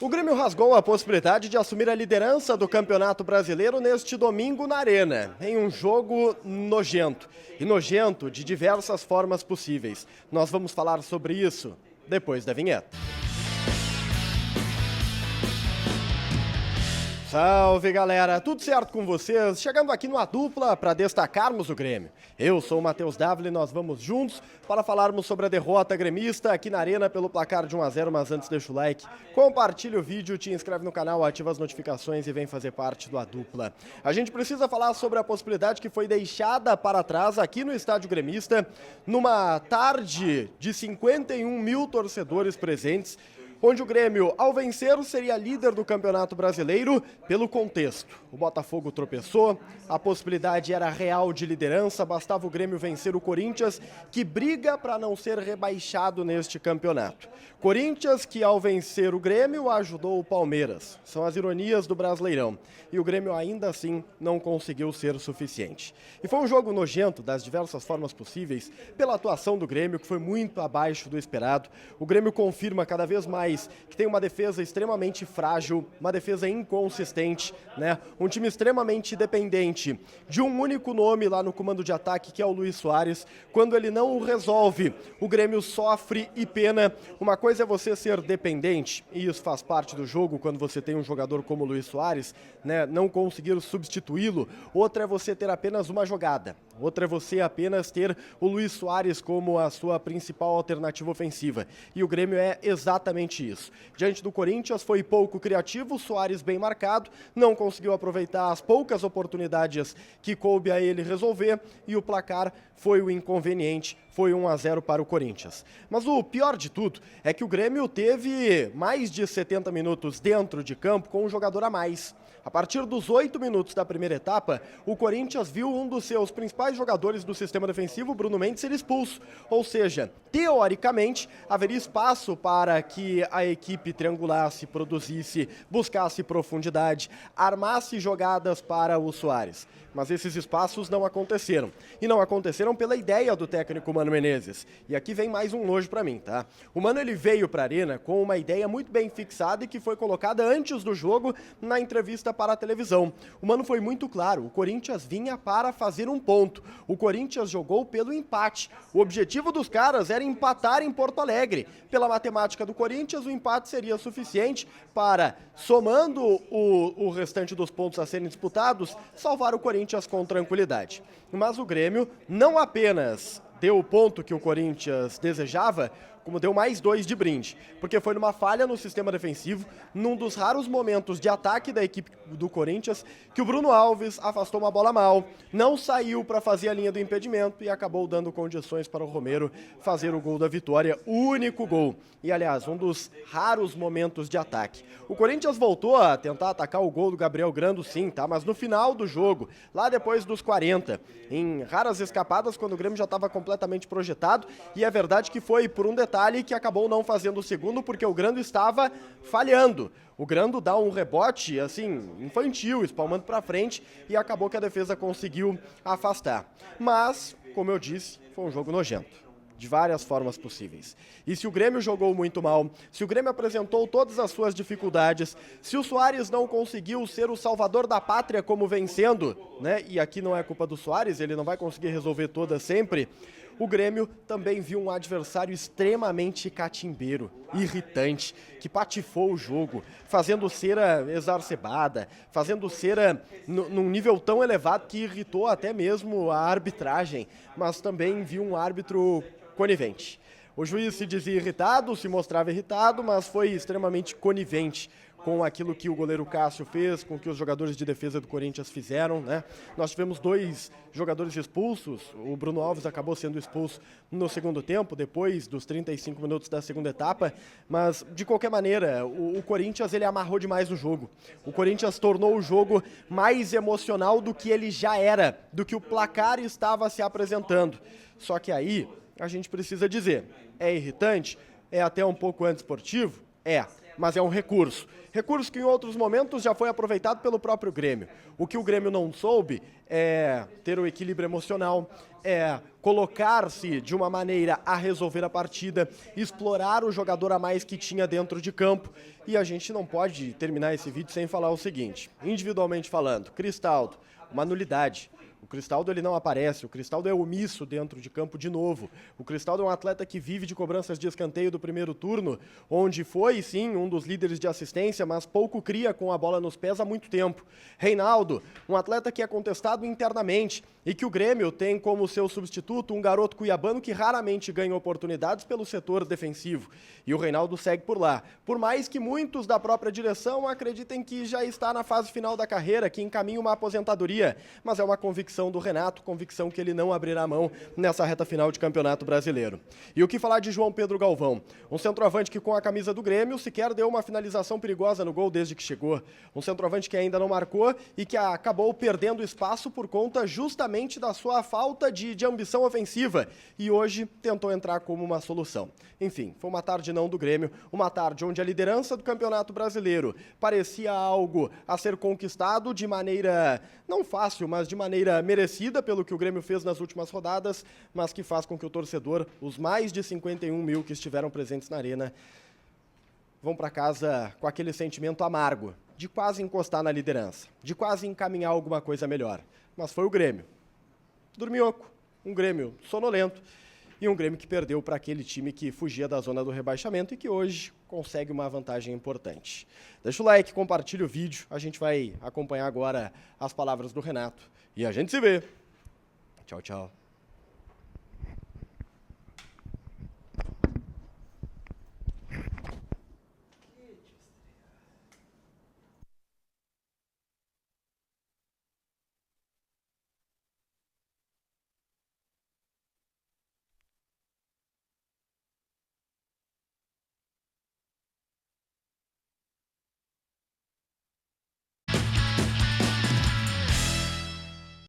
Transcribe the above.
O Grêmio rasgou a possibilidade de assumir a liderança do Campeonato Brasileiro neste domingo na Arena, em um jogo nojento. E nojento de diversas formas possíveis. Nós vamos falar sobre isso depois da vinheta. Salve, galera! Tudo certo com vocês? Chegando aqui numa dupla para destacarmos o Grêmio. Eu sou o Matheus Dávila e nós vamos juntos para falarmos sobre a derrota gremista aqui na Arena pelo placar de 1-0, mas antes deixa o like, compartilha o vídeo, te inscreve no canal, ativa as notificações e vem fazer parte do A Dupla. A gente precisa falar sobre a possibilidade que foi deixada para trás aqui no estádio gremista, numa tarde de 51 mil torcedores presentes, onde o Grêmio, ao vencer, seria líder do Campeonato Brasileiro pelo contexto. O Botafogo tropeçou, a possibilidade era real de liderança, bastava o Grêmio vencer o Corinthians, que briga para não ser rebaixado neste campeonato. Corinthians que, ao vencer o Grêmio, ajudou o Palmeiras. São as ironias do Brasileirão. E o Grêmio ainda assim não conseguiu ser o suficiente. E foi um jogo nojento das diversas formas possíveis, pela atuação do Grêmio, que foi muito abaixo do esperado. O Grêmio confirma cada vez mais que tem uma defesa extremamente frágil, uma defesa inconsistente, né? Um time extremamente dependente de um único nome lá no comando de ataque, que é o Luis Soares. Quando ele não o resolve, o Grêmio sofre e pena. Uma coisa é você ser dependente, e isso faz parte do jogo quando você tem um jogador como o Luis Soares, né? Não conseguir substituí-lo. Outra é você ter apenas uma jogada. Outra é você apenas ter o Luis Soares como a sua principal alternativa ofensiva. E o Grêmio é exatamente isso. Diante do Corinthians foi pouco criativo, o Soares bem marcado, não conseguiu aproveitar as poucas oportunidades que coube a ele resolver e o placar foi o inconveniente, foi 1-0 para o Corinthians. Mas o pior de tudo é que o Grêmio teve mais de 70 minutos dentro de campo com um jogador a mais. A partir dos 8 minutos da primeira etapa, o Corinthians viu um dos seus principais jogadores do sistema defensivo, Bruno Mendes, ser expulso. Ou seja, teoricamente, haveria espaço para que a equipe triangulasse, produzisse, buscasse profundidade, armasse jogadas para o Soares. Mas esses espaços não aconteceram. E não aconteceram pela ideia do técnico Mano Menezes. E aqui vem mais um nojo para mim, tá? O Mano, ele veio para a Arena com uma ideia muito bem fixada e que foi colocada antes do jogo na entrevista para a televisão. O Mano foi muito claro, o Corinthians vinha para fazer um ponto. O Corinthians jogou pelo empate. O objetivo dos caras era empatar em Porto Alegre. Pela matemática do Corinthians, o empate seria suficiente para, somando o restante dos pontos a serem disputados, salvar o Corinthians com tranquilidade. Mas o Grêmio não apenas deu o ponto que o Corinthians desejava, como deu mais 2 de brinde, porque foi numa falha no sistema defensivo, num dos raros momentos de ataque da equipe do Corinthians, que o Bruno Alves afastou uma bola mal, não saiu para fazer a linha do impedimento e acabou dando condições para o Romero fazer o gol da vitória, o único gol. E, aliás, um dos raros momentos de ataque. O Corinthians voltou a tentar atacar o gol do Gabriel Grando, sim, tá? Mas no final do jogo, lá depois dos 40, em raras escapadas, quando o Grêmio já estava completamente projetado, e é verdade que foi por um detalhe que acabou não fazendo o segundo, porque o Grando estava falhando. O Grando dá um rebote, assim, infantil, espalmando para frente, e acabou que a defesa conseguiu afastar. Mas, como eu disse, foi um jogo nojento. De várias formas possíveis. E se o Grêmio jogou muito mal, se o Grêmio apresentou todas as suas dificuldades, se o Soares não conseguiu ser o salvador da pátria como vencendo, né? E aqui não é culpa do Soares, ele não vai conseguir resolver todas sempre. O Grêmio também viu um adversário extremamente catimbeiro, irritante, que patifou o jogo, fazendo cera exacerbada, fazendo cera num nível tão elevado que irritou até mesmo a arbitragem, mas também viu um árbitro conivente. O juiz se dizia irritado, se mostrava irritado, mas foi extremamente conivente com aquilo que o goleiro Cássio fez, com o que os jogadores de defesa do Corinthians fizeram, né? Nós tivemos 2 jogadores expulsos, o Bruno Alves acabou sendo expulso no segundo tempo, depois dos 35 minutos da segunda etapa, mas de qualquer maneira, o Corinthians, ele amarrou demais o jogo. O Corinthians tornou o jogo mais emocional do que ele já era, do que o placar estava se apresentando. Só que aí, a gente precisa dizer, é irritante? É até um pouco antiesportivo? É. mas é um recurso. Recurso que em outros momentos já foi aproveitado pelo próprio Grêmio. O que o Grêmio não soube é ter o equilíbrio emocional, é colocar-se de uma maneira a resolver a partida, explorar o jogador a mais que tinha dentro de campo. E a gente não pode terminar esse vídeo sem falar o seguinte, individualmente falando, Cristaldo, uma nulidade. O Cristaldo ele não aparece, o Cristaldo é omisso dentro de campo de novo. O Cristaldo é um atleta que vive de cobranças de escanteio do primeiro turno, onde foi, sim, um dos líderes de assistência, mas pouco cria com a bola nos pés há muito tempo. Reinaldo, um atleta que é contestado internamente e que o Grêmio tem como seu substituto um garoto cuiabano que raramente ganha oportunidades pelo setor defensivo. E o Reinaldo segue por lá. Por mais que muitos da própria direção acreditem que já está na fase final da carreira, que encaminha uma aposentadoria, mas é uma convicção do Renato, convicção que ele não abrirá mão nessa reta final de Campeonato Brasileiro. E o que falar de João Pedro Galvão? Um centroavante que com a camisa do Grêmio sequer deu uma finalização perigosa no gol desde que chegou. Um centroavante que ainda não marcou e que acabou perdendo espaço por conta justamente da sua falta de ambição ofensiva e hoje tentou entrar como uma solução. Enfim, foi uma tarde não do Grêmio, uma tarde onde a liderança do Campeonato Brasileiro parecia algo a ser conquistado de maneira não fácil, mas de maneira merecida pelo que o Grêmio fez nas últimas rodadas, mas que faz com que o torcedor, os mais de 51 mil que estiveram presentes na arena, vão para casa com aquele sentimento amargo de quase encostar na liderança, de quase encaminhar alguma coisa melhor. Mas foi o Grêmio. Dorminhoco, um Grêmio sonolento e um Grêmio que perdeu para aquele time que fugia da zona do rebaixamento e que hoje consegue uma vantagem importante. Deixa o like, compartilha o vídeo, a gente vai acompanhar agora as palavras do Renato e a gente se vê. Tchau, tchau.